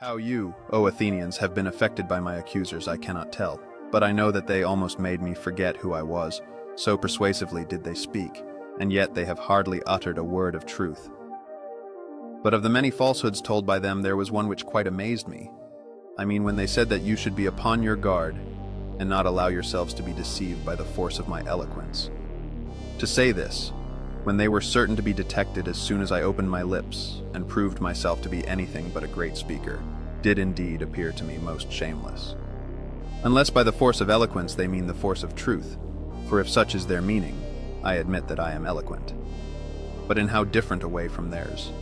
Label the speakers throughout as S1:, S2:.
S1: How you, O Athenians, have been affected by my accusers I cannot tell, but I know that they almost made me forget who I was, so persuasively did they speak, and yet they have hardly uttered a word of truth. But of the many falsehoods told by them there was one which quite amazed me. I mean when they said that you should be upon your guard, and not allow yourselves to be deceived by the force of my eloquence. To say this, when they were certain to be detected as soon as I opened my lips, and proved myself to be anything but a great speaker, did indeed appear to me most shameless. Unless by the force of eloquence they mean the force of truth, for if such is their meaning, I admit that I am eloquent. But in how different a way from theirs?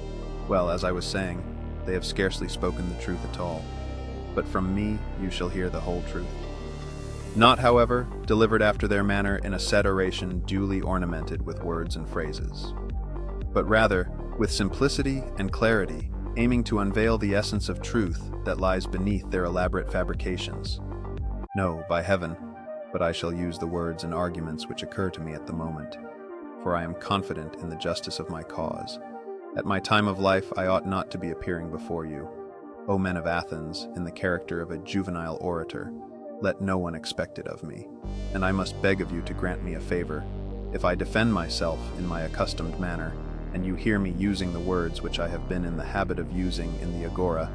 S1: Well, as I was saying, they have scarcely spoken the truth at all. But from me you shall hear the whole truth. Not, however, delivered after their manner in a set oration duly ornamented with words and phrases, but rather with simplicity and clarity, aiming to unveil the essence of truth that lies beneath their elaborate fabrications. No, by heaven, but I shall use the words and arguments which occur to me at the moment, for I am confident in the justice of my cause. At my time of life I ought not to be appearing before you, O men of Athens, in the character of a juvenile orator. Let no one expect it of me, and I must beg of you to grant me a favor. If I defend myself in my accustomed manner, and you hear me using the words which I have been in the habit of using in the agora,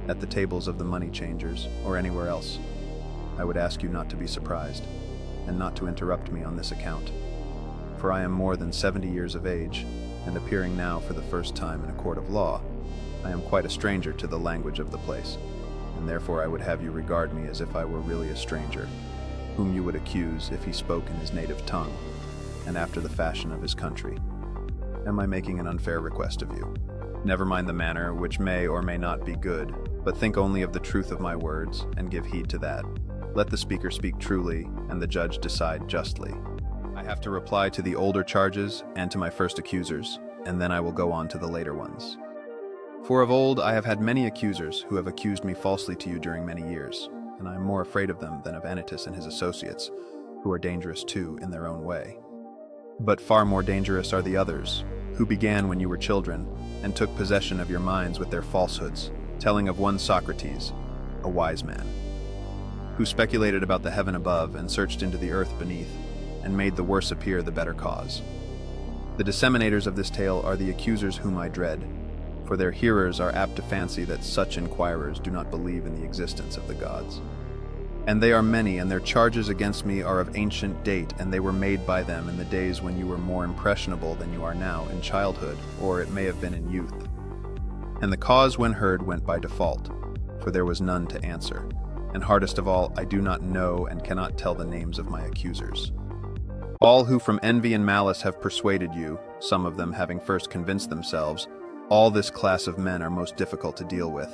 S1: at the tables of the money changers, or anywhere else, I would ask you not to be surprised, and not to interrupt me on this account. For I am more than 70 years of age, and appearing now for the first time in a court of law, I am quite a stranger to the language of the place, and therefore I would have you regard me as if I were really a stranger, whom you would accuse if he spoke in his native tongue, and after the fashion of his country. Am I making an unfair request of you? Never mind the manner, which may or may not be good, but think only of the truth of my words, and give heed to that. Let the speaker speak truly, and the judge decide justly. I have to reply to the older charges and to my first accusers, and then I will go on to the later ones. For of old I have had many accusers who have accused me falsely to you during many years, and I am more afraid of them than of Anytus and his associates, who are dangerous too in their own way. But far more dangerous are the others, who began when you were children, and took possession of your minds with their falsehoods, telling of one Socrates, a wise man, who speculated about the heaven above and searched into the earth beneath, and made the worse appear the better cause. The disseminators of this tale are the accusers whom I dread, for their hearers are apt to fancy that such inquirers do not believe in the existence of the gods. And they are many, and their charges against me are of ancient date, and they were made by them in the days when you were more impressionable than you are now in childhood, or it may have been in youth. And the cause when heard went by default, for there was none to answer. And hardest of all, I do not know and cannot tell the names of my accusers. All who from envy and malice have persuaded you, some of them having first convinced themselves, all this class of men are most difficult to deal with,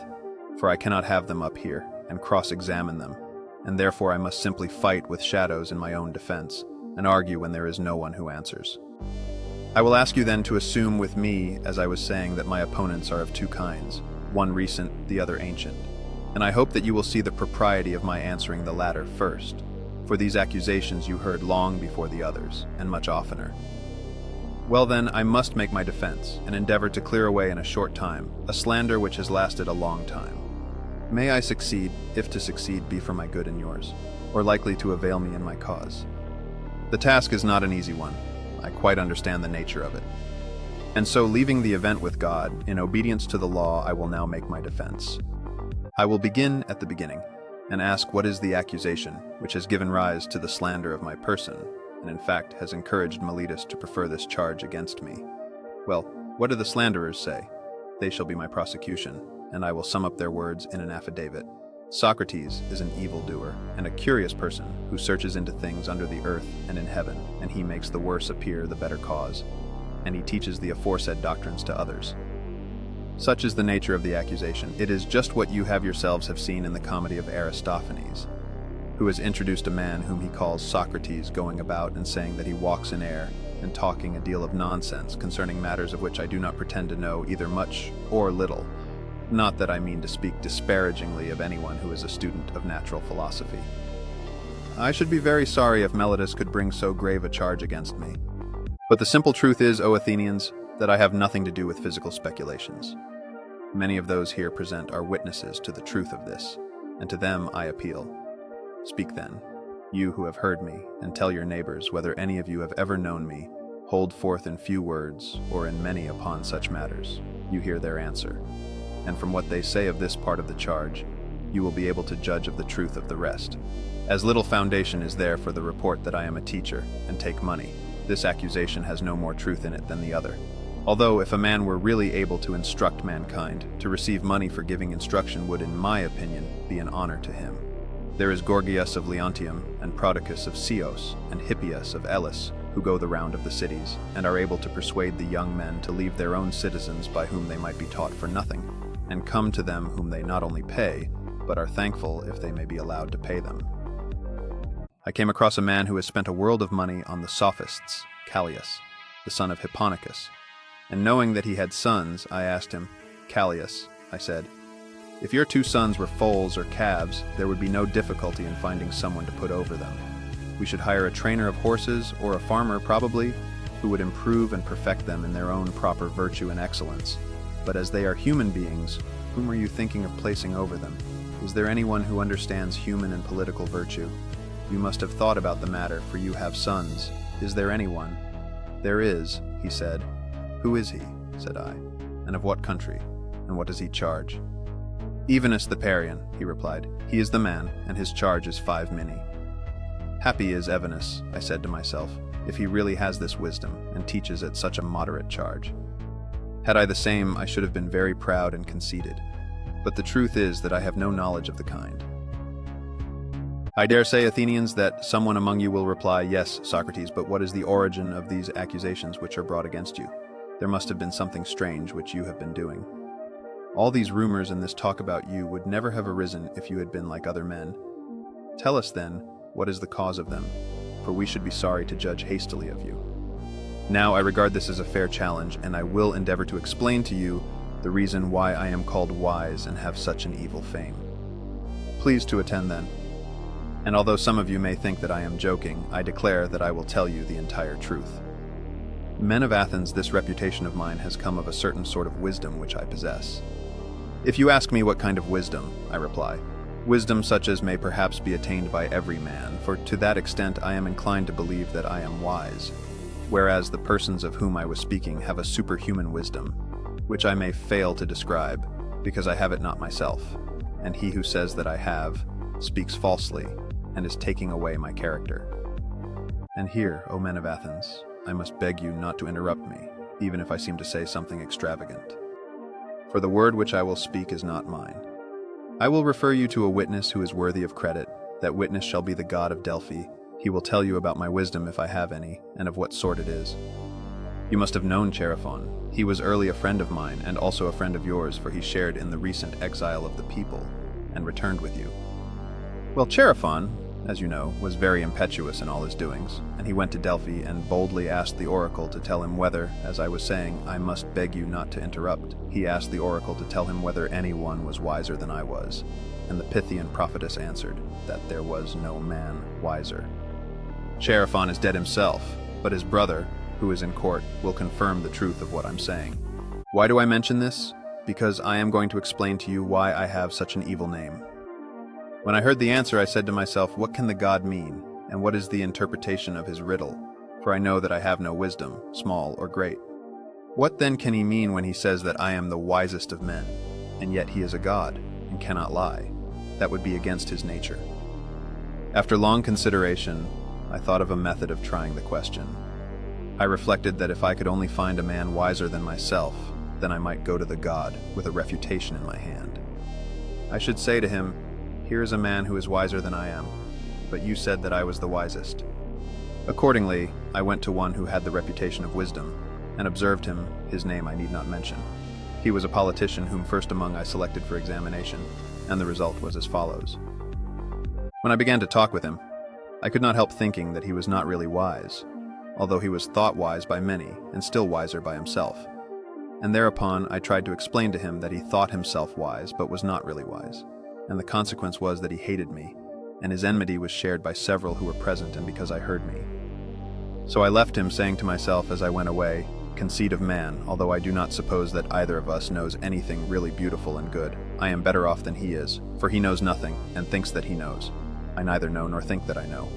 S1: for I cannot have them up here and cross-examine them, and therefore I must simply fight with shadows in my own defense, and argue when there is no one who answers. I will ask you then to assume with me, as I was saying, that my opponents are of two kinds, one recent, the other ancient, and I hope that you will see the propriety of my answering the latter first, for these accusations you heard long before the others, and much oftener. Well then, I must make my defense, and endeavor to clear away in a short time a slander which has lasted a long time. May I succeed, if to succeed be for my good and yours, or likely to avail me in my cause. The task is not an easy one. I quite understand the nature of it. And so, leaving the event with God, in obedience to the law, I will now make my defense. I will begin at the beginning, and ask what is the accusation which has given rise to the slander of my person, and in fact has encouraged Meletus to prefer this charge against me. Well, what do the slanderers say? They shall be my prosecution, and I will sum up their words in an affidavit. Socrates is an evildoer and a curious person who searches into things under the earth and in heaven, and he makes the worse appear the better cause, and he teaches the aforesaid doctrines to others. Such is the nature of the accusation. It is just what you yourselves have seen in the comedy of Aristophanes, who has introduced a man whom he calls Socrates going about and saying that he walks in air, and talking a deal of nonsense concerning matters of which I do not pretend to know either much or little, not that I mean to speak disparagingly of anyone who is a student of natural philosophy. I should be very sorry if Meletus could bring so grave a charge against me. But the simple truth is, O Athenians, that I have nothing to do with physical speculations. Many of those here present are witnesses to the truth of this, and to them I appeal. Speak then, you who have heard me, and tell your neighbors whether any of you have ever known me, hold forth in few words, or in many upon such matters. You hear their answer. And from what they say of this part of the charge, you will be able to judge of the truth of the rest. As little foundation is there for the report that I am a teacher and take money, this accusation has no more truth in it than the other. Although if a man were really able to instruct mankind, to receive money for giving instruction would, in my opinion, be an honor to him. There is Gorgias of Leontium, and Prodicus of Ceos, and Hippias of Elis, who go the round of the cities, and are able to persuade the young men to leave their own citizens by whom they might be taught for nothing, and come to them whom they not only pay, but are thankful if they may be allowed to pay them. I came across a man who has spent a world of money on the sophists, Callias, the son of Hipponicus, and knowing that he had sons, I asked him, Callias, I said, if your 2 sons were foals or calves, there would be no difficulty in finding someone to put over them. We should hire a trainer of horses, or a farmer probably, who would improve and perfect them in their own proper virtue and excellence. But as they are human beings, whom are you thinking of placing over them? Is there anyone who understands human and political virtue? You must have thought about the matter, for you have sons. Is there anyone? There is, he said. Who is he? Said I. And of what country? And what does he charge? Evenus the Parian, he replied. He is the man, and his charge is 5 minae. Happy is Evenus, I said to myself, if he really has this wisdom, and teaches at such a moderate charge. Had I the same, I should have been very proud and conceited. But the truth is that I have no knowledge of the kind. I dare say, Athenians, that someone among you will reply, yes, Socrates, but what is the origin of these accusations which are brought against you? There must have been something strange which you have been doing. All these rumors and this talk about you would never have arisen if you had been like other men. Tell us, then, what is the cause of them, for we should be sorry to judge hastily of you. Now I regard this as a fair challenge, and I will endeavor to explain to you the reason why I am called wise and have such an evil fame. Please to attend then. And although some of you may think that I am joking, I declare that I will tell you the entire truth. Men of Athens, this reputation of mine has come of a certain sort of wisdom which I possess. If you ask me what kind of wisdom, I reply, wisdom such as may perhaps be attained by every man, for to that extent I am inclined to believe that I am wise, whereas the persons of whom I was speaking have a superhuman wisdom, which I may fail to describe, because I have it not myself, and he who says that I have, speaks falsely, and is taking away my character. And here, O men of Athens, I must beg you not to interrupt me, even if I seem to say something extravagant. For the word which I will speak is not mine. I will refer you to a witness who is worthy of credit. That witness shall be the god of Delphi. He will tell you about my wisdom if I have any, and of what sort it is. You must have known Chaerephon. He was early a friend of mine, and also a friend of yours, for he shared in the recent exile of the people, and returned with you. Well, Chaerephon, as you know, was very impetuous in all his doings, and he went to Delphi and boldly asked the oracle to tell him whether, as I was saying, I must beg you not to interrupt. He asked the oracle to tell him whether anyone was wiser than I was, and the Pythian prophetess answered that there was no man wiser. Chaerephon is dead himself, but his brother, who is in court, will confirm the truth of what I'm saying. Why do I mention this? Because I am going to explain to you why I have such an evil name. When I heard the answer, I said to myself, what can the god mean, and what is the interpretation of his riddle? For I know that I have no wisdom, small or great. What then can he mean when he says that I am the wisest of men, and yet he is a god, and cannot lie? That would be against his nature. After long consideration, I thought of a method of trying the question. I reflected that if I could only find a man wiser than myself, then I might go to the god with a refutation in my hand. I should say to him, here is a man who is wiser than I am, but you said that I was the wisest. Accordingly, I went to one who had the reputation of wisdom, and observed him. His name I need not mention. He was a politician whom first among I selected for examination, and the result was as follows. When I began to talk with him, I could not help thinking that he was not really wise, although he was thought wise by many, and still wiser by himself. And thereupon I tried to explain to him that he thought himself wise, but was not really wise. And the consequence was that he hated me, and his enmity was shared by several who were present and because I heard me. So I left him, saying to myself as I went away, conceit of man, although I do not suppose that either of us knows anything really beautiful and good. I am better off than he is, for he knows nothing, and thinks that he knows. I neither know nor think that I know.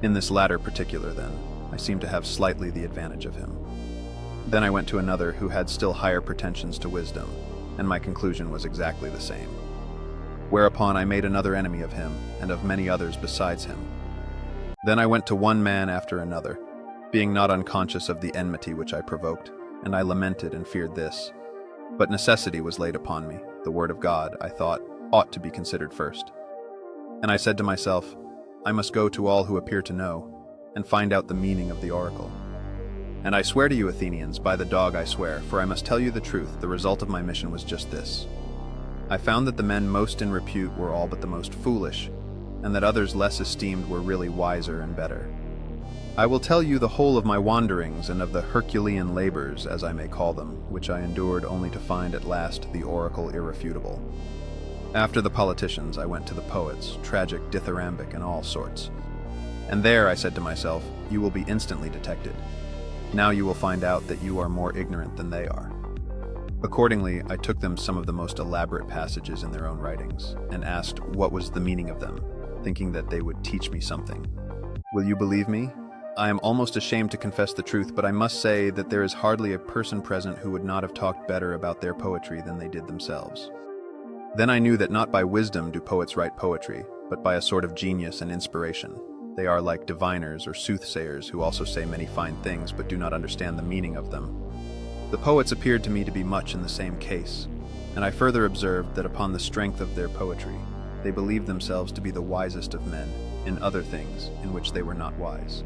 S1: In this latter particular, then, I seem to have slightly the advantage of him. Then I went to another who had still higher pretensions to wisdom, and my conclusion was exactly the same. Whereupon I made another enemy of him, and of many others besides him. Then I went to one man after another, being not unconscious of the enmity which I provoked, and I lamented and feared this. But necessity was laid upon me. The word of God, I thought, ought to be considered first. And I said to myself, I must go to all who appear to know, and find out the meaning of the oracle. And I swear to you, Athenians, by the dog I swear, for I must tell you the truth, the result of my mission was just this. I found that the men most in repute were all but the most foolish, and that others less esteemed were really wiser and better. I will tell you the whole of my wanderings and of the Herculean labors, as I may call them, which I endured only to find at last the oracle irrefutable. After the politicians, I went to the poets, tragic, dithyrambic, and all sorts. And there, I said to myself, you will be instantly detected. Now you will find out that you are more ignorant than they are. Accordingly, I took them some of the most elaborate passages in their own writings, and asked what was the meaning of them, thinking that they would teach me something. Will you believe me? I am almost ashamed to confess the truth, but I must say that there is hardly a person present who would not have talked better about their poetry than they did themselves. Then I knew that not by wisdom do poets write poetry, but by a sort of genius and inspiration. They are like diviners or soothsayers who also say many fine things but do not understand the meaning of them. The poets appeared to me to be much in the same case, and I further observed that upon the strength of their poetry, they believed themselves to be the wisest of men in other things in which they were not wise.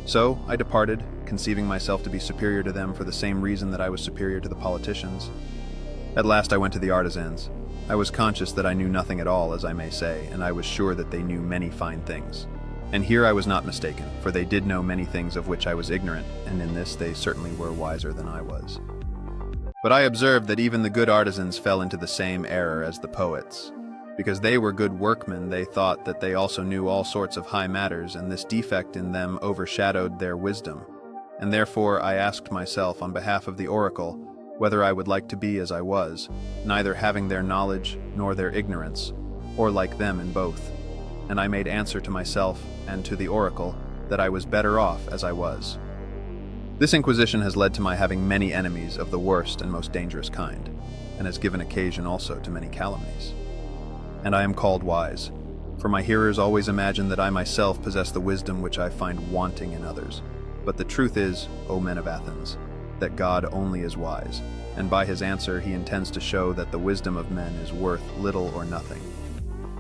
S1: So I departed, conceiving myself to be superior to them for the same reason that I was superior to the politicians. At last I went to the artisans. I was conscious that I knew nothing at all, as I may say, and I was sure that they knew many fine things. And here I was not mistaken, for they did know many things of which I was ignorant, and in this they certainly were wiser than I was. But I observed that even the good artisans fell into the same error as the poets. Because they were good workmen, they thought that they also knew all sorts of high matters, and this defect in them overshadowed their wisdom. And therefore I asked myself on behalf of the oracle whether I would like to be as I was, neither having their knowledge nor their ignorance, or like them in both. And I made answer to myself and to the oracle that I was better off as I was. This inquisition has led to my having many enemies of the worst and most dangerous kind, and has given occasion also to many calumnies. And I am called wise, for my hearers always imagine that I myself possess the wisdom which I find wanting in others. But the truth is, O men of Athens, that God only is wise, and by his answer he intends to show that the wisdom of men is worth little or nothing.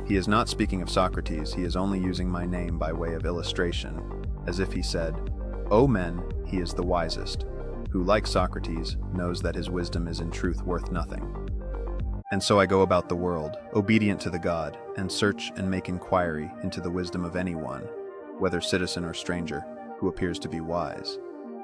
S1: He is not speaking of Socrates, he is only using my name by way of illustration, as if he said, O men, he is the wisest, who, like Socrates, knows that his wisdom is in truth worth nothing. And so I go about the world, obedient to the God, and search and make inquiry into the wisdom of anyone, whether citizen or stranger, who appears to be wise.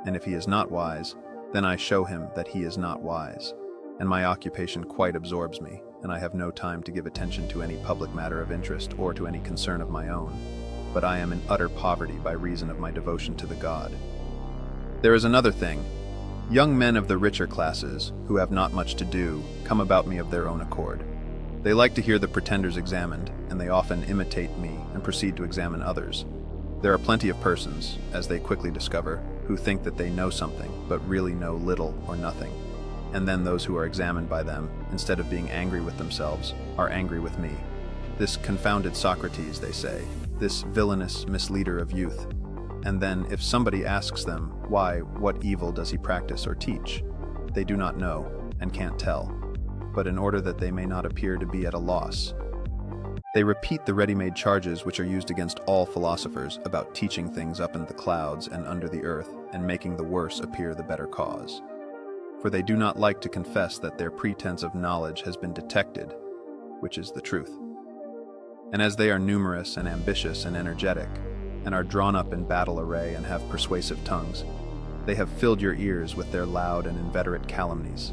S1: And if he is not wise, then I show him that he is not wise, and my occupation quite absorbs me, and I have no time to give attention to any public matter of interest or to any concern of my own, but I am in utter poverty by reason of my devotion to the God. There is another thing. Young men of the richer classes, who have not much to do, come about me of their own accord. They like to hear the pretenders examined, and they often imitate me and proceed to examine others. There are plenty of persons, as they quickly discover, who think that they know something, but really know little or nothing. And then those who are examined by them, instead of being angry with themselves, are angry with me. This confounded Socrates, they say, this villainous misleader of youth. And then, if somebody asks them, why, what evil does he practice or teach? They do not know, and can't tell, but in order that they may not appear to be at a loss. They repeat the ready-made charges which are used against all philosophers about teaching things up in the clouds and under the earth, and making the worse appear the better cause. For they do not like to confess that their pretense of knowledge has been detected, which is the truth. And as they are numerous and ambitious and energetic, and are drawn up in battle array and have persuasive tongues, they have filled your ears with their loud and inveterate calumnies.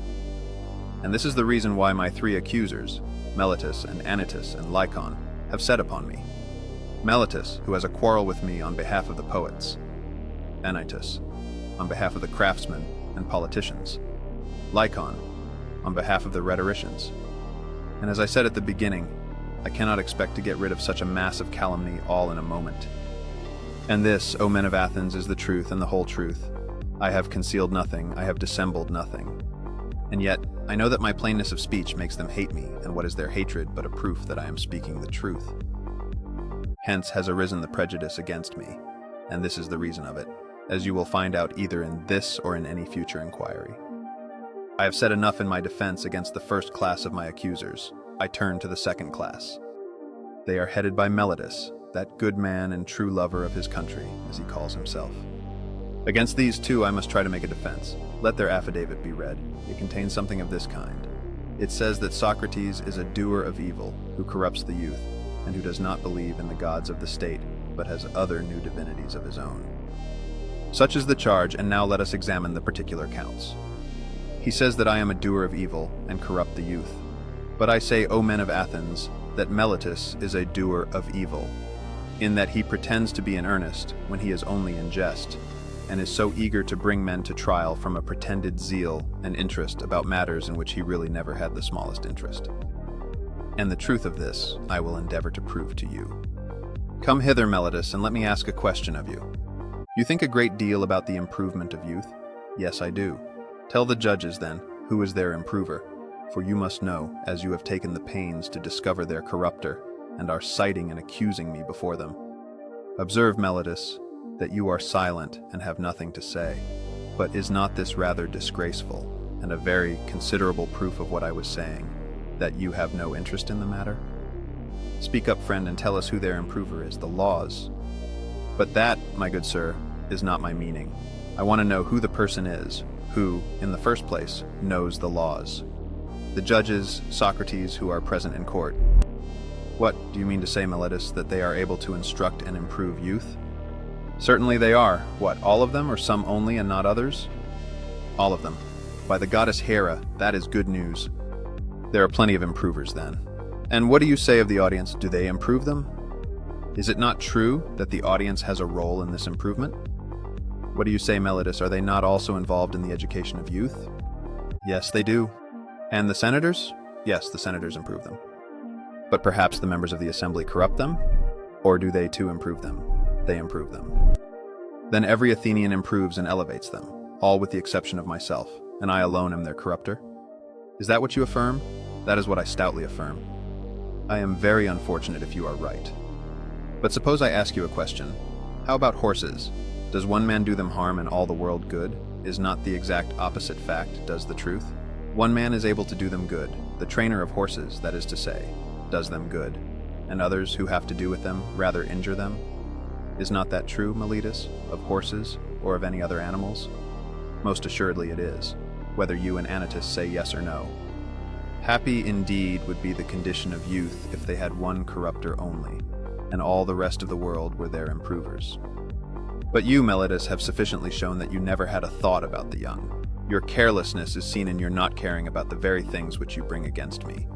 S1: And this is the reason why my three accusers, Meletus and Anytus and Lycon, have set upon me. Meletus, who has a quarrel with me on behalf of the poets. Anytus, on behalf of the craftsmen and politicians. Lycon, on behalf of the rhetoricians. And as I said at the beginning, I cannot expect to get rid of such a massive calumny all in a moment. And this, O men of Athens, is the truth and the whole truth. I have concealed nothing, I have dissembled nothing. And yet, I know that my plainness of speech makes them hate me, and what is their hatred but a proof that I am speaking the truth? Hence has arisen the prejudice against me, and this is the reason of it, as you will find out either in this or in any future inquiry. I have said enough in my defense against the first class of my accusers. I turn to the second class. They are headed by Meletus, that good man and true lover of his country, as he calls himself. Against these two I must try to make a defense. Let their affidavit be read. It contains something of this kind. It says that Socrates is a doer of evil, who corrupts the youth, and who does not believe in the gods of the state, but has other new divinities of his own. Such is the charge, and now let us examine the particular counts. He says that I am a doer of evil, and corrupt the youth. But I say, O men of Athens, that Meletus is a doer of evil, in that he pretends to be in earnest when he is only in jest, and is so eager to bring men to trial from a pretended zeal and interest about matters in which he really never had the smallest interest. And the truth of this I will endeavor to prove to you. Come hither, Meletus, and let me ask a question of you. You think a great deal about the improvement of youth? Yes, I do. Tell the judges, then, who is their improver, for you must know, as you have taken the pains to discover their corrupter, and are citing and accusing me before them. Observe, Meletus, that you are silent and have nothing to say. But is not this rather disgraceful, and a very considerable proof of what I was saying, that you have no interest in the matter? Speak up, friend, and tell us who their improver is, the laws. But that, my good sir, is not my meaning. I want to know who the person is, who, in the first place, knows the laws. The judges, Socrates, who are present in court. What, do you mean to say, Meletus, that they are able to instruct and improve youth? Certainly they are. What, all of them, or some only and not others? All of them. By the goddess Hera, that is good news. There are plenty of improvers, then. And what do you say of the audience? Do they improve them? Is it not true that the audience has a role in this improvement? What do you say, Meletus? Are they not also involved in the education of youth? Yes, they do. And the senators? Yes, the senators improve them. But perhaps the members of the assembly corrupt them? Or do they too improve them? They improve them. Then every Athenian improves and elevates them, all with the exception of myself, and I alone am their corrupter. Is that what you affirm? That is what I stoutly affirm. I am very unfortunate if you are right. But suppose I ask you a question. How about horses? Does one man do them harm and all the world good? Is not the exact opposite fact, does the truth? One man is able to do them good, the trainer of horses, that is to say, does them good, and others who have to do with them rather injure them? Is not that true, Meletus, of horses or of any other animals? Most assuredly it is, whether you and Anytus say yes or no. Happy indeed would be the condition of youth if they had one corrupter only, and all the rest of the world were their improvers. But you, Meletus, have sufficiently shown that you never had a thought about the young. Your carelessness is seen in your not caring about the very things which you bring against me.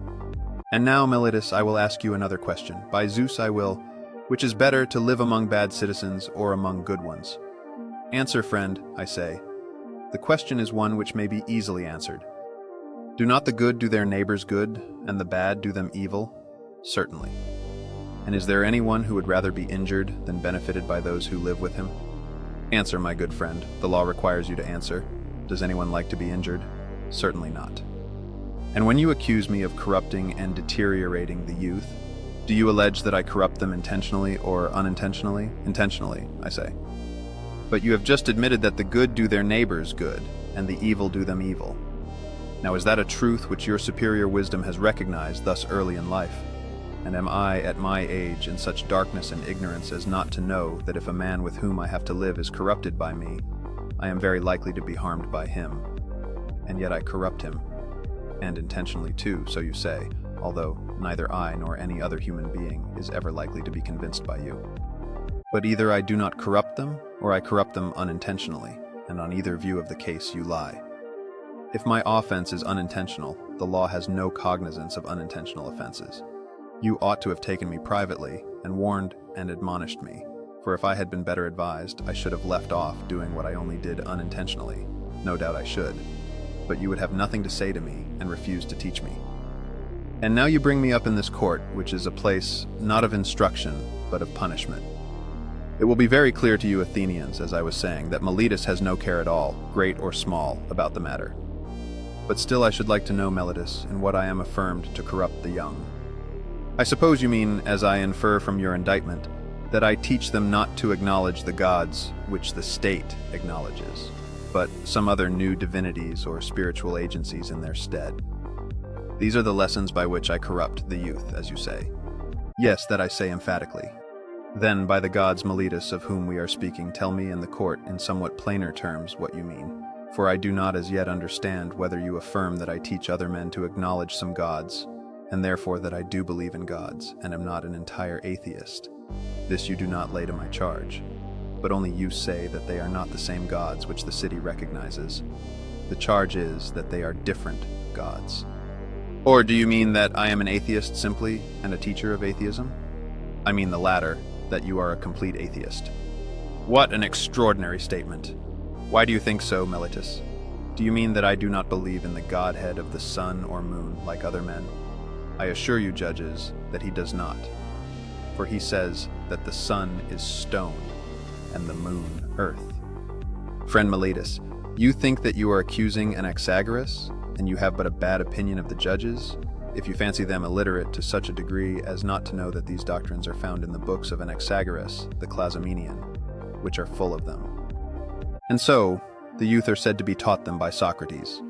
S1: And now, Meletus, I will ask you another question. By Zeus I will, which is better, to live among bad citizens or among good ones? Answer, friend, I say. The question is one which may be easily answered. Do not the good do their neighbors good, and the bad do them evil? Certainly. And is there anyone who would rather be injured than benefited by those who live with him? Answer, my good friend. The law requires you to answer. Does anyone like to be injured? Certainly not. And when you accuse me of corrupting and deteriorating the youth, do you allege that I corrupt them intentionally or unintentionally? Intentionally, I say. But you have just admitted that the good do their neighbors good, and the evil do them evil. Now is that a truth which your superior wisdom has recognized thus early in life? And am I, at my age, in such darkness and ignorance as not to know that if a man with whom I have to live is corrupted by me, I am very likely to be harmed by him, and yet I corrupt him, and intentionally too, so you say, although neither I nor any other human being is ever likely to be convinced by you. But either I do not corrupt them, or I corrupt them unintentionally, and on either view of the case you lie. If my offense is unintentional, the law has no cognizance of unintentional offenses. You ought to have taken me privately, and warned and admonished me, For if I had been better advised, I should have left off doing what I only did unintentionally. No doubt I should. But you would have nothing to say to me and refuse to teach me. And now you bring me up in this court, which is a place not of instruction, but of punishment. It will be very clear to you Athenians, as I was saying, that Meletus has no care at all, great or small, about the matter. But still I should like to know, Meletus, in what I am affirmed to corrupt the young. I suppose you mean, as I infer from your indictment, that I teach them not to acknowledge the gods which the state acknowledges, but some other new divinities or spiritual agencies in their stead. These are the lessons by which I corrupt the youth, as you say. Yes, that I say emphatically. Then, by the gods, Meletus, of whom we are speaking, tell me in the court in somewhat plainer terms what you mean. For I do not as yet understand whether you affirm that I teach other men to acknowledge some gods, and therefore that I do believe in gods, and am not an entire atheist. This you do not lay to my charge, but only you say that they are not the same gods which the city recognizes. The charge is that they are different gods. Or do you mean that I am an atheist simply, and a teacher of atheism? I mean the latter, that you are a complete atheist. What an extraordinary statement. Why do you think so, Meletus? Do you mean that I do not believe in the godhead of the sun or moon like other men? I assure you, judges, that he does not. For he says that the sun is stone, and the moon earth. Friend Meletus, you think that you are accusing Anaxagoras, and you have but a bad opinion of the judges, if you fancy them illiterate to such a degree as not to know that these doctrines are found in the books of Anaxagoras, the Clazomenian, which are full of them. And so, the youth are said to be taught them by Socrates,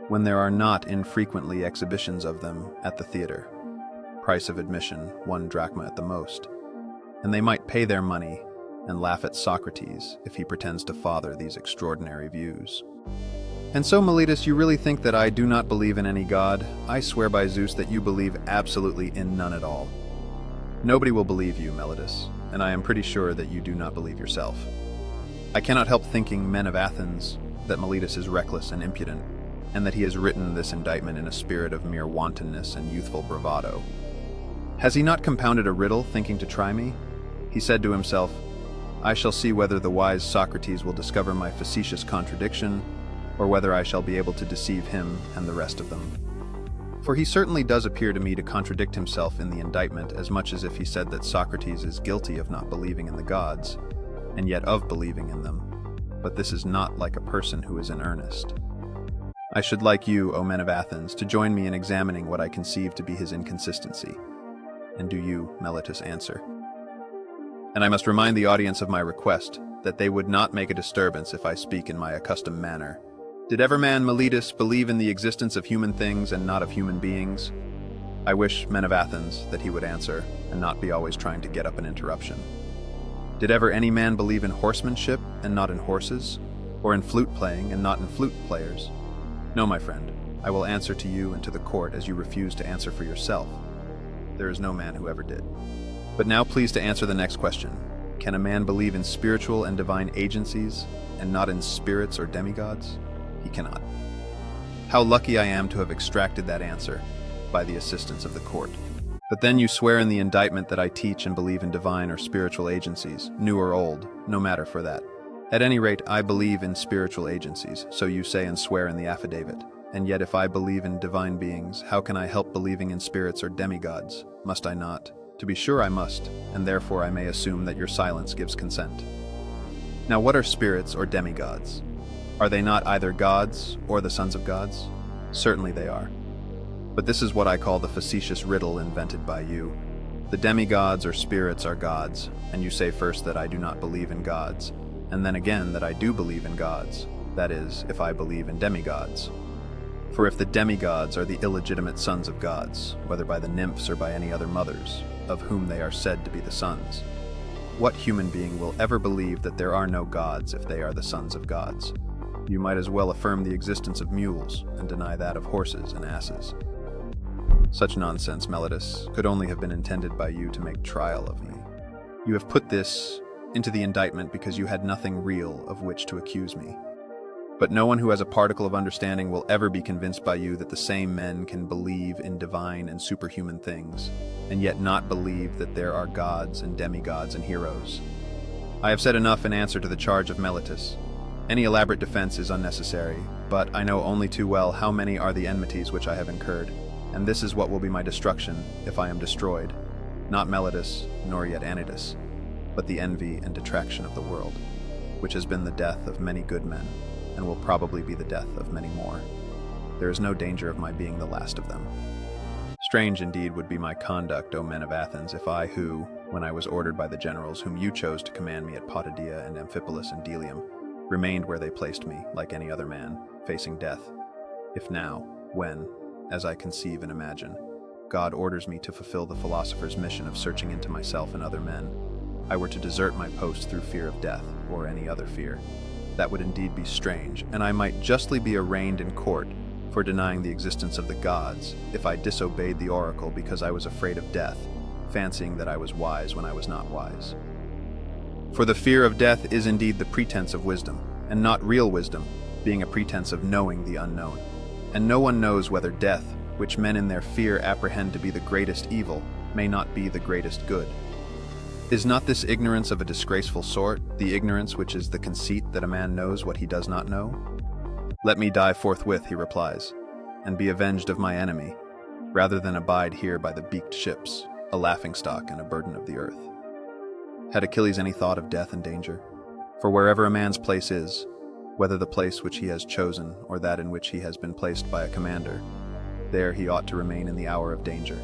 S1: when there are not infrequently exhibitions of them at the theater. Price of admission, 1 drachma at the most. And they might pay their money and laugh at Socrates if he pretends to father these extraordinary views. And so, Meletus, you really think that I do not believe in any god? I swear by Zeus that you believe absolutely in none at all. Nobody will believe you, Meletus, and I am pretty sure that you do not believe yourself. I cannot help thinking, men of Athens, that Meletus is reckless and impudent, and that he has written this indictment in a spirit of mere wantonness and youthful bravado. Has he not compounded a riddle, thinking to try me? He said to himself, I shall see whether the wise Socrates will discover my facetious contradiction, or whether I shall be able to deceive him and the rest of them. For he certainly does appear to me to contradict himself in the indictment as much as if he said that Socrates is guilty of not believing in the gods, and yet of believing in them. But this is not like a person who is in earnest. I should like you, O men of Athens, to join me in examining what I conceive to be his inconsistency. And do you, Meletus, answer. And I must remind the audience of my request, that they would not make a disturbance if I speak in my accustomed manner. Did ever man, Meletus, believe in the existence of human things and not of human beings? I wish, men of Athens, that he would answer, and not be always trying to get up an interruption. Did ever any man believe in horsemanship and not in horses, or in flute playing and not in flute players? No, my friend, I will answer to you and to the court as you refuse to answer for yourself. There is no man who ever did. But now please to answer the next question. Can a man believe in spiritual and divine agencies and not in spirits or demigods? He cannot. How lucky I am to have extracted that answer by the assistance of the court. But then you swear in the indictment that I teach and believe in divine or spiritual agencies, new or old, no matter for that. At any rate, I believe in spiritual agencies, so you say and swear in the affidavit. And yet if I believe in divine beings, how can I help believing in spirits or demigods? Must I not? To be sure I must, and therefore I may assume that your silence gives consent. Now what are spirits or demigods? Are they not either gods or the sons of gods? Certainly they are. But this is what I call the facetious riddle invented by you. The demigods or spirits are gods, and you say first that I do not believe in gods, and then again that I do believe in gods, that is, if I believe in demigods. For if the demigods are the illegitimate sons of gods, whether by the nymphs or by any other mothers, of whom they are said to be the sons, what human being will ever believe that there are no gods if they are the sons of gods? You might as well affirm the existence of mules and deny that of horses and asses. Such nonsense, Meletus, could only have been intended by you to make trial of me. You have put this into the indictment because you had nothing real of which to accuse me. But no one who has a particle of understanding will ever be convinced by you that the same men can believe in divine and superhuman things, and yet not believe that there are gods and demigods and heroes. I have said enough in answer to the charge of Meletus. Any elaborate defense is unnecessary, but I know only too well how many are the enmities which I have incurred, and this is what will be my destruction if I am destroyed, not Meletus, nor yet Anytus, but the envy and detraction of the world, which has been the death of many good men, and will probably be the death of many more. There is no danger of my being the last of them. Strange indeed would be my conduct, O men of Athens, if I who, when I was ordered by the generals whom you chose to command me at Potidaea and Amphipolis and Delium, remained where they placed me, like any other man, facing death. If now, when, as I conceive and imagine, God orders me to fulfill the philosopher's mission of searching into myself and other men, I were to desert my post through fear of death, or any other fear, that would indeed be strange, and I might justly be arraigned in court for denying the existence of the gods if I disobeyed the oracle because I was afraid of death, fancying that I was wise when I was not wise. For the fear of death is indeed the pretense of wisdom, and not real wisdom, being a pretense of knowing the unknown. And no one knows whether death, which men in their fear apprehend to be the greatest evil, may not be the greatest good. Is not this ignorance of a disgraceful sort, the ignorance which is the conceit that a man knows what he does not know? Let me die forthwith, he replies, and be avenged of my enemy, rather than abide here by the beaked ships, a laughingstock and a burden of the earth. Had Achilles any thought of death and danger? For wherever a man's place is, whether the place which he has chosen or that in which he has been placed by a commander, there he ought to remain in the hour of danger.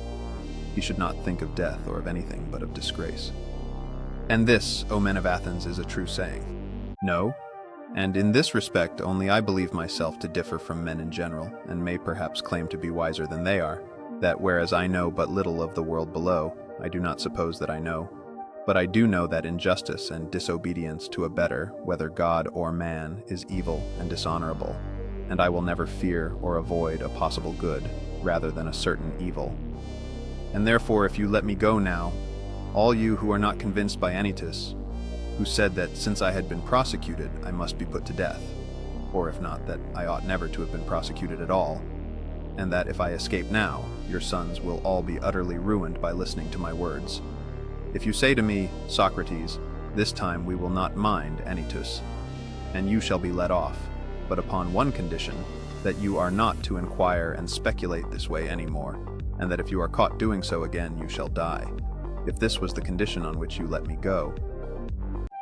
S1: He should not think of death or of anything but of disgrace. And this, O men of Athens, is a true saying. No, and in this respect only I believe myself to differ from men in general, and may perhaps claim to be wiser than they are, that whereas I know but little of the world below, I do not suppose that I know, but I do know that injustice and disobedience to a better, whether God or man, is evil and dishonorable, and I will never fear or avoid a possible good rather than a certain evil. And therefore, if you let me go now, all you who are not convinced by Anytus, who said that since I had been prosecuted, I must be put to death, or if not, that I ought never to have been prosecuted at all, and that if I escape now, your sons will all be utterly ruined by listening to my words. If you say to me, Socrates, this time we will not mind Anytus, and you shall be let off, but upon one condition, that you are not to inquire and speculate this way any more, and that if you are caught doing so again, you shall die. If this was the condition on which you let me go,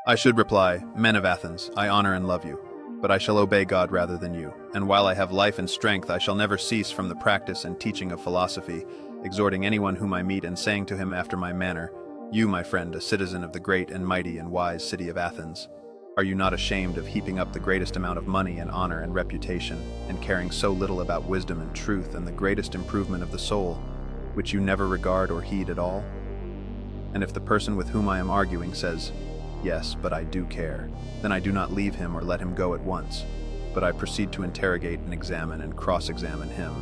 S1: I should reply, men of Athens, I honor and love you, but I shall obey God rather than you, and while I have life and strength, I shall never cease from the practice and teaching of philosophy, exhorting anyone whom I meet and saying to him after my manner, you, my friend, a citizen of the great and mighty and wise city of Athens, are you not ashamed of heaping up the greatest amount of money and honor and reputation, and caring so little about wisdom and truth and the greatest improvement of the soul, which you never regard or heed at all? And if the person with whom I am arguing says, yes, but I do care, then I do not leave him or let him go at once, but I proceed to interrogate and examine and cross-examine him,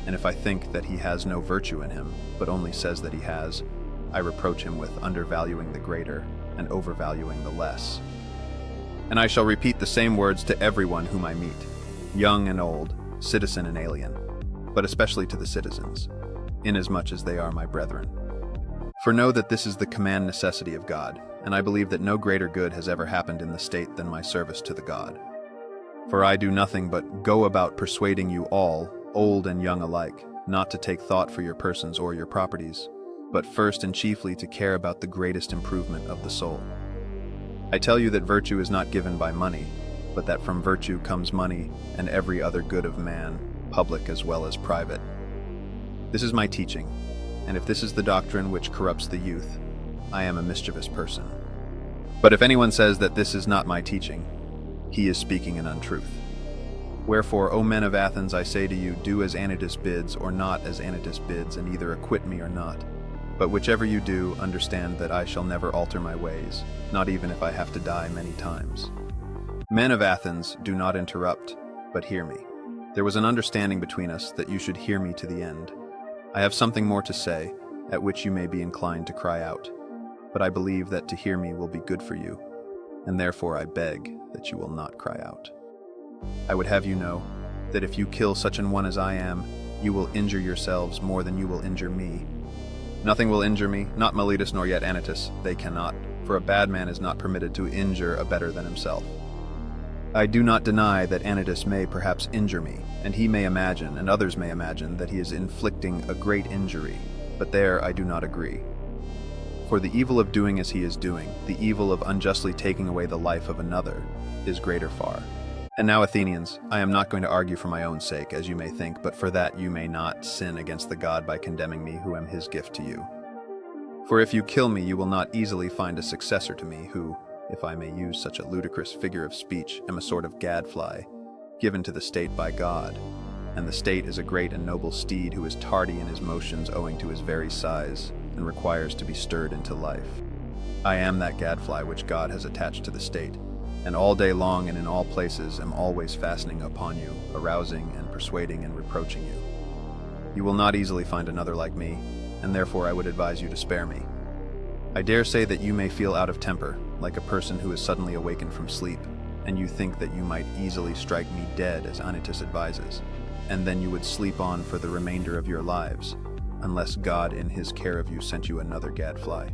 S1: and if I think that he has no virtue in him, but only says that he has, I reproach him with undervaluing the greater and overvaluing the less. And I shall repeat the same words to everyone whom I meet, young and old, citizen and alien, but especially to the citizens, inasmuch as they are my brethren. For know that this is the command necessity of God, and I believe that no greater good has ever happened in the state than my service to the God. For I do nothing but go about persuading you all, old and young alike, not to take thought for your persons or your properties, but first and chiefly to care about the greatest improvement of the soul. I tell you that virtue is not given by money, but that from virtue comes money and every other good of man, public as well as private. This is my teaching, and if this is the doctrine which corrupts the youth, I am a mischievous person. But if anyone says that this is not my teaching, he is speaking an untruth. Wherefore, O men of Athens, I say to you, do as Anytus bids or not as Anytus bids, and either acquit me or not. But whichever you do, understand that I shall never alter my ways, not even if I have to die many times. Men of Athens, do not interrupt, but hear me. There was an understanding between us that you should hear me to the end. I have something more to say, at which you may be inclined to cry out, but I believe that to hear me will be good for you, and therefore I beg that you will not cry out. I would have you know that if you kill such an one as I am, you will injure yourselves more than you will injure me. Nothing will injure me, not Meletus nor yet Anytus, they cannot, for a bad man is not permitted to injure a better than himself. I do not deny that Anytus may perhaps injure me, and he may imagine, and others may imagine, that he is inflicting a great injury, but there I do not agree. For the evil of doing as he is doing, the evil of unjustly taking away the life of another, is greater far. And now, Athenians, I am not going to argue for my own sake, as you may think, but for that you may not sin against the god by condemning me who am his gift to you. For if you kill me, you will not easily find a successor to me who, if I may use such a ludicrous figure of speech, am a sort of gadfly, given to the state by God, and the state is a great and noble steed who is tardy in his motions owing to his very size, and requires to be stirred into life. I am that gadfly which God has attached to the state, and all day long and in all places am always fastening upon you, arousing and persuading and reproaching you. You will not easily find another like me, and therefore I would advise you to spare me. I dare say that you may feel out of temper, like a person who is suddenly awakened from sleep, and you think that you might easily strike me dead as Anytus advises, and then you would sleep on for the remainder of your lives, unless God in his care of you sent you another gadfly.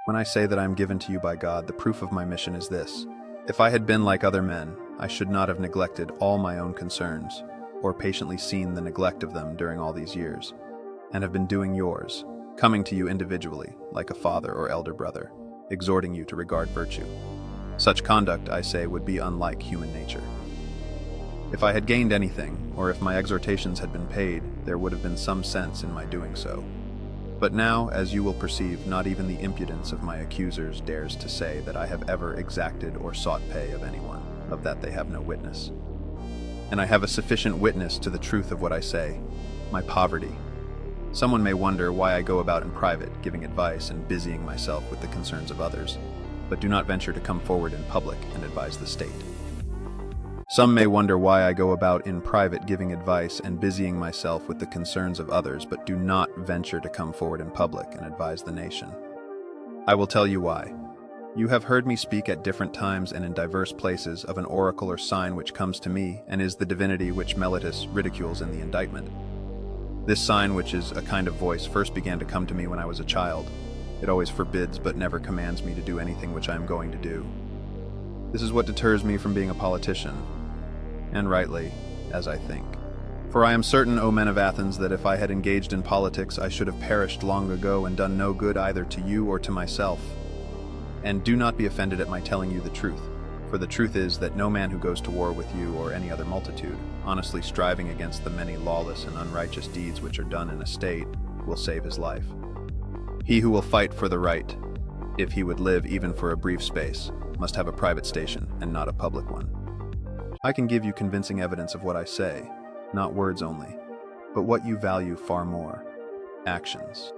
S1: When I say that I am given to you by God, the proof of my mission is this. If I had been like other men, I should not have neglected all my own concerns, or patiently seen the neglect of them during all these years, and have been doing yours, coming to you individually, like a father or elder brother, exhorting you to regard virtue. Such conduct, I say, would be unlike human nature. If I had gained anything, or if my exhortations had been paid, there would have been some sense in my doing so. But now, as you will perceive, not even the impudence of my accusers dares to say that I have ever exacted or sought pay of anyone, of that they have no witness. And I have a sufficient witness to the truth of what I say, my poverty. Someone may wonder why I go about in private, giving advice and busying myself with the concerns of others, but do not venture to come forward in public and advise the state. Some may wonder why I go about in private giving advice and busying myself with the concerns of others, but do not venture to come forward in public and advise the nation. I will tell you why. You have heard me speak at different times and in diverse places of an oracle or sign which comes to me and is the divinity which Meletus ridicules in the indictment. This sign, which is a kind of voice, first began to come to me when I was a child. It always forbids but never commands me to do anything which I am going to do. This is what deters me from being a politician, and rightly, as I think. For I am certain, O men of Athens, that if I had engaged in politics, I should have perished long ago and done no good either to you or to myself. And do not be offended at my telling you the truth, for the truth is that no man who goes to war with you or any other multitude, honestly striving against the many lawless and unrighteous deeds which are done in a state, will save his life. He who will fight for the right, if he would live even for a brief space, must have a private station and not a public one. I can give you convincing evidence of what I say, not words only, but what you value far more, actions.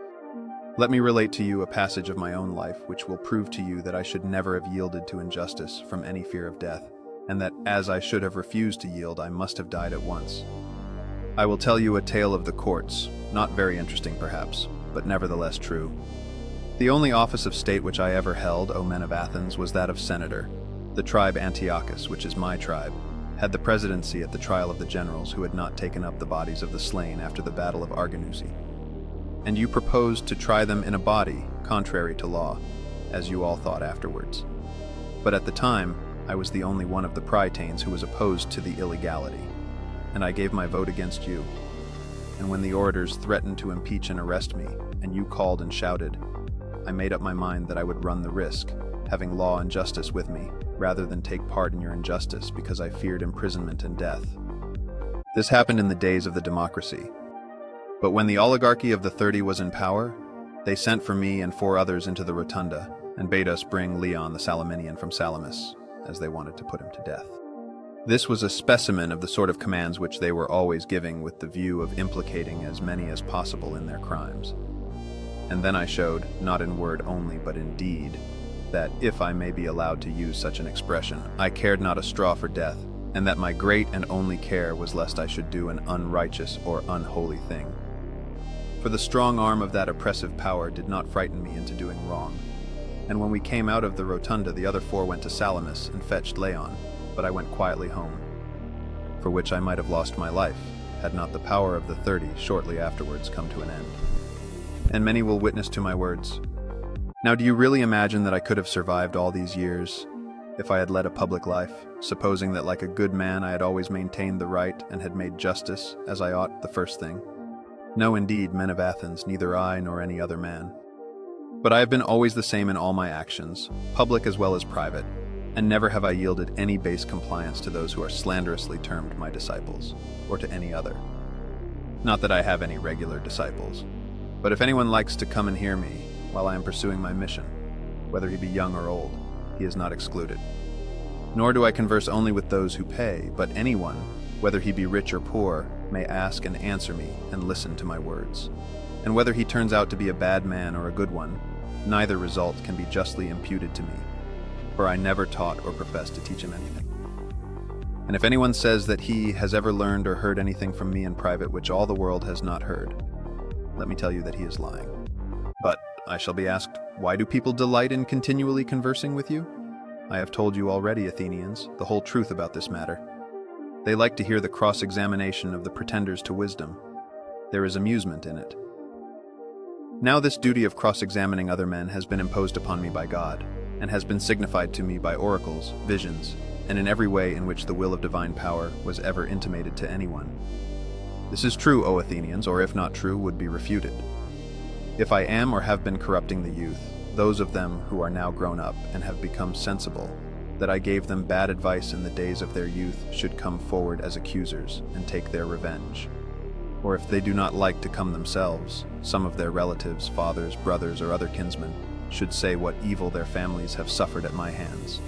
S1: Let me relate to you a passage of my own life which will prove to you that I should never have yielded to injustice from any fear of death, and that as I should have refused to yield, I must have died at once. I will tell you a tale of the courts, not very interesting perhaps, but nevertheless true. The only office of state which I ever held, O men of Athens, was that of senator. The tribe Antiochus, which is my tribe, had the presidency at the trial of the generals who had not taken up the bodies of the slain after the battle of Arginusi. And you proposed to try them in a body, contrary to law, as you all thought afterwards. But at the time, I was the only one of the praetanes who was opposed to the illegality, and I gave my vote against you. And when the orators threatened to impeach and arrest me, and you called and shouted, I made up my mind that I would run the risk, having law and justice with me, rather than take part in your injustice because I feared imprisonment and death. This happened in the days of the democracy. But when the oligarchy of the 30 was in power, they sent for me and 4 others into the rotunda and bade us bring Leon the Salaminian from Salamis, as they wanted to put him to death. This was a specimen of the sort of commands which they were always giving with the view of implicating as many as possible in their crimes. And then I showed, not in word only but in deed, that, if I may be allowed to use such an expression, I cared not a straw for death, and that my great and only care was lest I should do an unrighteous or unholy thing. For the strong arm of that oppressive power did not frighten me into doing wrong. And when we came out of the rotunda, the other 4 went to Salamis and fetched Leon, but I went quietly home, for which I might have lost my life, had not the power of the 30 shortly afterwards come to an end. And many will witness to my words. Now, do you really imagine that I could have survived all these years if I had led a public life, supposing that like a good man I had always maintained the right and had made justice, as I ought, the first thing? No, indeed, men of Athens, neither I nor any other man. But I have been always the same in all my actions, public as well as private, and never have I yielded any base compliance to those who are slanderously termed my disciples, or to any other. Not that I have any regular disciples, but if anyone likes to come and hear me while I am pursuing my mission, whether he be young or old, he is not excluded. Nor do I converse only with those who pay, but anyone, whether he be rich or poor, may ask and answer me and listen to my words. And whether he turns out to be a bad man or a good one, neither result can be justly imputed to me, for I never taught or professed to teach him anything. And if anyone says that he has ever learned or heard anything from me in private which all the world has not heard, let me tell you that he is lying. But I shall be asked, why do people delight in continually conversing with you? I have told you already, Athenians, the whole truth about this matter. They like to hear the cross-examination of the pretenders to wisdom. There is amusement in it. Now this duty of cross-examining other men has been imposed upon me by God, and has been signified to me by oracles, visions, and in every way in which the will of divine power was ever intimated to anyone. This is true, O Athenians, or if not true, would be refuted. If I am or have been corrupting the youth, those of them who are now grown up and have become sensible, that I gave them bad advice in the days of their youth should come forward as accusers and take their revenge. Or if they do not like to come themselves, some of their relatives, fathers, brothers, or other kinsmen, should say what evil their families have suffered at my hands.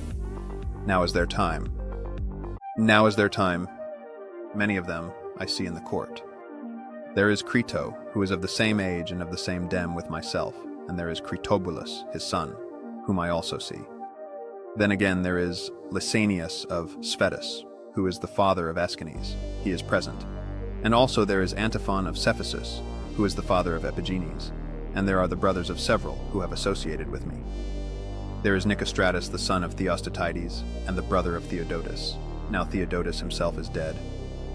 S1: Now is their time. Now is their time. Many of them I see in the court. There is Crito, who is of the same age and of the same deme with myself, and there is Critobulus, his son, whom I also see. Then again there is Lysanias of Sphetus, who is the father of Aeschines. He is present. And also there is Antiphon of Cephisus, who is the father of Epigenes, and there are the brothers of several who have associated with me. There is Nicostratus, the son of Theostotides, and the brother of Theodotus. Now Theodotus himself is dead,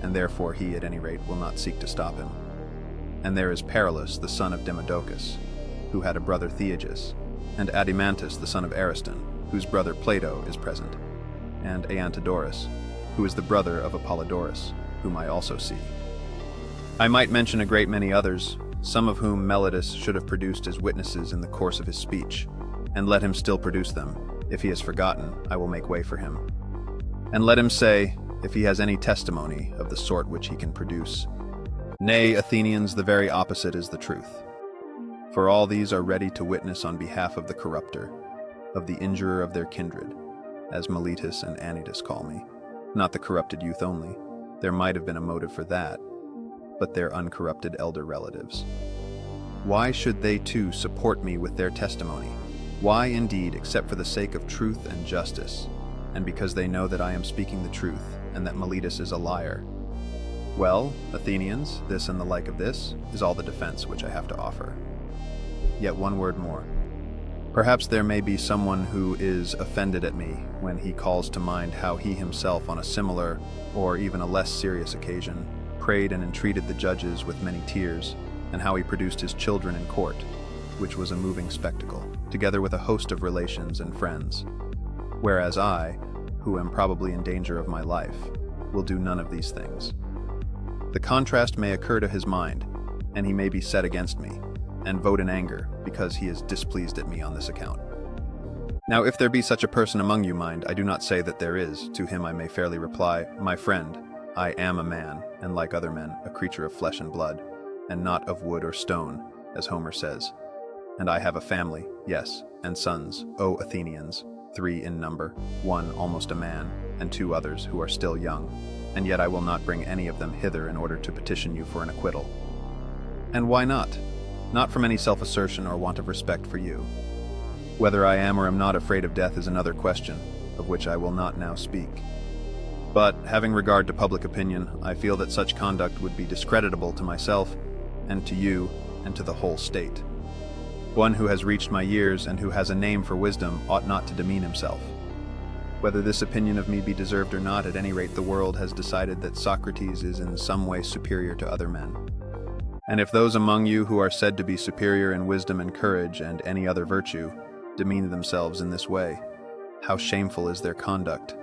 S1: and therefore he at any rate will not seek to stop him. And there is Paralus, the son of Demodocus, who had a brother Theagus, and Adimantus, the son of Ariston, whose brother Plato is present, and Aeantodorus, who is the brother of Apollodorus, whom I also see. I might mention a great many others, some of whom Melitus should have produced as witnesses in the course of his speech, and let him still produce them. If he has forgotten, I will make way for him. And let him say, if he has any testimony of the sort which he can produce. Nay, Athenians, the very opposite is the truth. For all these are ready to witness on behalf of the corrupter, of the injurer of their kindred, as Meletus and Anytus call me. Not the corrupted youth only, there might have been a motive for that, but their uncorrupted elder relatives. Why should they too support me with their testimony? Why indeed, except for the sake of truth and justice, and because they know that I am speaking the truth, and that Meletus is a liar? Well, Athenians, this and the like of this is all the defense which I have to offer. Yet one word more. Perhaps there may be someone who is offended at me when he calls to mind how he himself on a similar, or even a less serious occasion, prayed and entreated the judges with many tears, and how he produced his children in court, which was a moving spectacle, together with a host of relations and friends. Whereas I, who am probably in danger of my life, will do none of these things. The contrast may occur to his mind, and he may be set against me, and vote in anger, because he is displeased at me on this account. Now if there be such a person among you, mind, I do not say that there is. To him I may fairly reply, my friend, I am a man, and like other men, a creature of flesh and blood, and not of wood or stone, as Homer says. And I have a family, yes, and sons, O Athenians, 3 in number, 1 almost a man, and 2 others who are still young, and yet I will not bring any of them hither in order to petition you for an acquittal. And why not? Not from any self-assertion or want of respect for you. Whether I am or am not afraid of death is another question, of which I will not now speak. But, having regard to public opinion, I feel that such conduct would be discreditable to myself, and to you, and to the whole state. One who has reached my years and who has a name for wisdom ought not to demean himself. Whether this opinion of me be deserved or not, at any rate the world has decided that Socrates is in some way superior to other men. And if those among you who are said to be superior in wisdom and courage and any other virtue demean themselves in this way? How shameful is their conduct!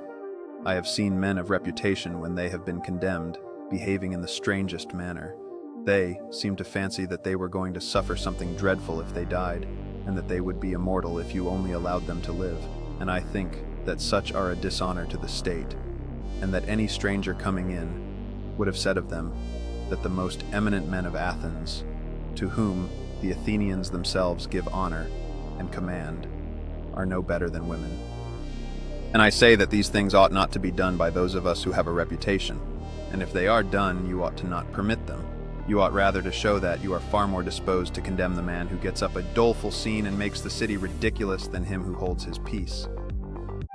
S1: I have seen men of reputation, when they have been condemned, behaving in the strangest manner. They seem to fancy that they were going to suffer something dreadful if they died, and that they would be immortal if you only allowed them to live. And I think that such are a dishonor to the state, and that any stranger coming in would have said of them that the most eminent men of Athens, to whom the Athenians themselves give honor and command, are no better than women. And I say that these things ought not to be done by those of us who have a reputation, and if they are done, you ought to not permit them. You ought rather to show that you are far more disposed to condemn the man who gets up a doleful scene and makes the city ridiculous than him who holds his peace.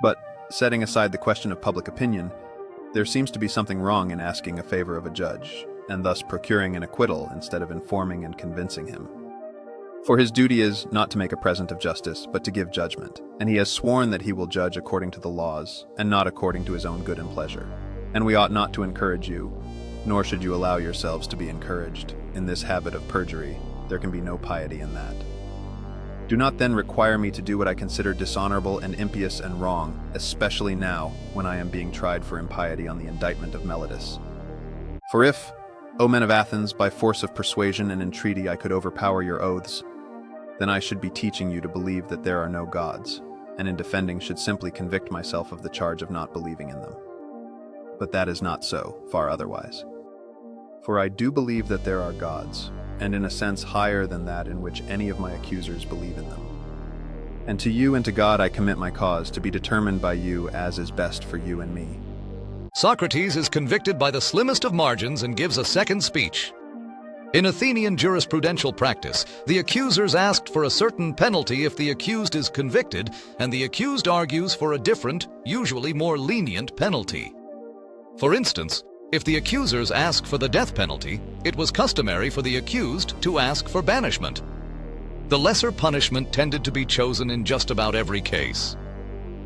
S1: But, setting aside the question of public opinion, there seems to be something wrong in asking a favor of a judge, and thus procuring an acquittal instead of informing and convincing him. For his duty is not to make a present of justice, but to give judgment, and he has sworn that he will judge according to the laws, and not according to his own good and pleasure. And we ought not to encourage you, nor should you allow yourselves to be encouraged, in this habit of perjury. There can be no piety in that. Do not then require me to do what I consider dishonorable and impious and wrong, especially now, when I am being tried for impiety on the indictment of Meletus. For if, O men of Athens, by force of persuasion and entreaty I could overpower your oaths, then I should be teaching you to believe that there are no gods, and in defending should simply convict myself of the charge of not believing in them. But that is not so, far otherwise. For I do believe that there are gods, and in a sense higher than that in which any of my accusers believe in them. And to you and to God I commit my cause, to be determined by you as is best for you and me.
S2: Socrates is convicted by the slimmest of margins and gives a second speech. In Athenian jurisprudential practice, the accusers asked for a certain penalty if the accused is convicted, and the accused argues for a different, usually more lenient penalty. For instance, if the accusers ask for the death penalty, it was customary for the accused to ask for banishment. The lesser punishment tended to be chosen in just about every case.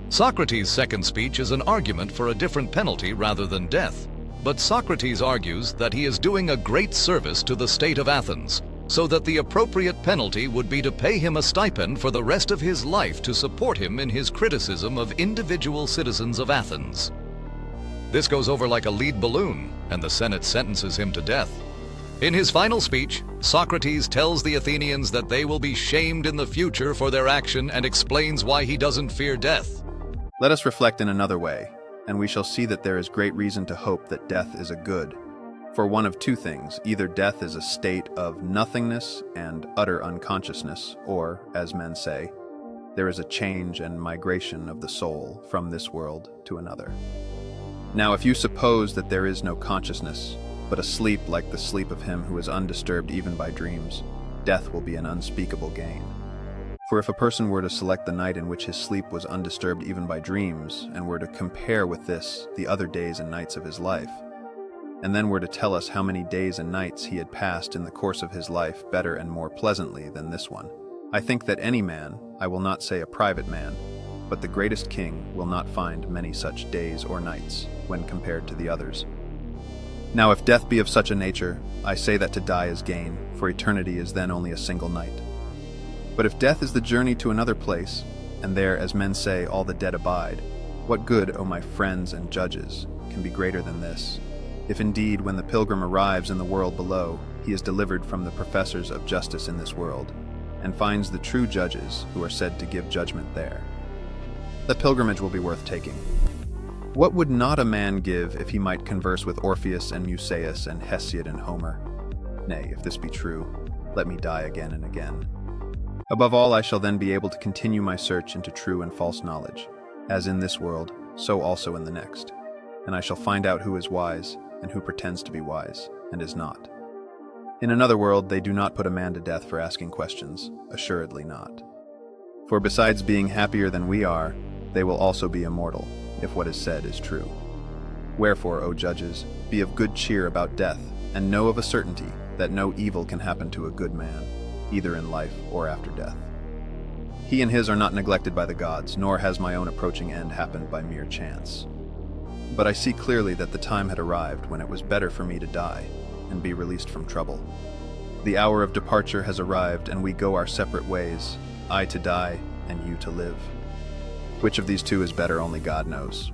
S2: Socrates' second speech is an argument for a different penalty rather than death. But Socrates argues that he is doing a great service to the state of Athens, so that the appropriate penalty would be to pay him a stipend for the rest of his life to support him in his criticism of individual citizens of Athens. This goes over like a lead balloon, and the Senate sentences him to death. In his final speech, Socrates tells the Athenians that they will be shamed in the future for their action and explains why he doesn't fear death.
S1: Let us reflect in another way, and we shall see that there is great reason to hope that death is a good. For one of two things, either death is a state of nothingness and utter unconsciousness, or, as men say, there is a change and migration of the soul from this world to another. Now, if you suppose that there is no consciousness, but a sleep like the sleep of him who is undisturbed even by dreams, death will be an unspeakable gain. For if a person were to select the night in which his sleep was undisturbed even by dreams, and were to compare with this the other days and nights of his life, and then were to tell us how many days and nights he had passed in the course of his life better and more pleasantly than this one, I think that any man, I will not say a private man, but the greatest king will not find many such days or nights when compared to the others. Now if death be of such a nature, I say that to die is gain, for eternity is then only a single night. But if death is the journey to another place, and there, as men say, all the dead abide, what good, O my friends and judges, can be greater than this? If indeed, when the pilgrim arrives in the world below, he is delivered from the professors of justice in this world, and finds the true judges who are said to give judgment there. The pilgrimage will be worth taking. What would not a man give if he might converse with Orpheus and Musaeus and Hesiod and Homer? Nay, if this be true, let me die again and again. Above all, I shall then be able to continue my search into true and false knowledge, as in this world, so also in the next. And I shall find out who is wise, and who pretends to be wise, and is not. In another world, they do not put a man to death for asking questions, assuredly not. For besides being happier than we are, they will also be immortal, if what is said is true. Wherefore, O judges, be of good cheer about death, and know of a certainty that no evil can happen to a good man, either in life or after death. He and his are not neglected by the gods, nor has my own approaching end happened by mere chance. But I see clearly that the time had arrived when it was better for me to die and be released from trouble. The hour of departure has arrived, and we go our separate ways, I to die, and you to live. Which of these two is better, only God knows.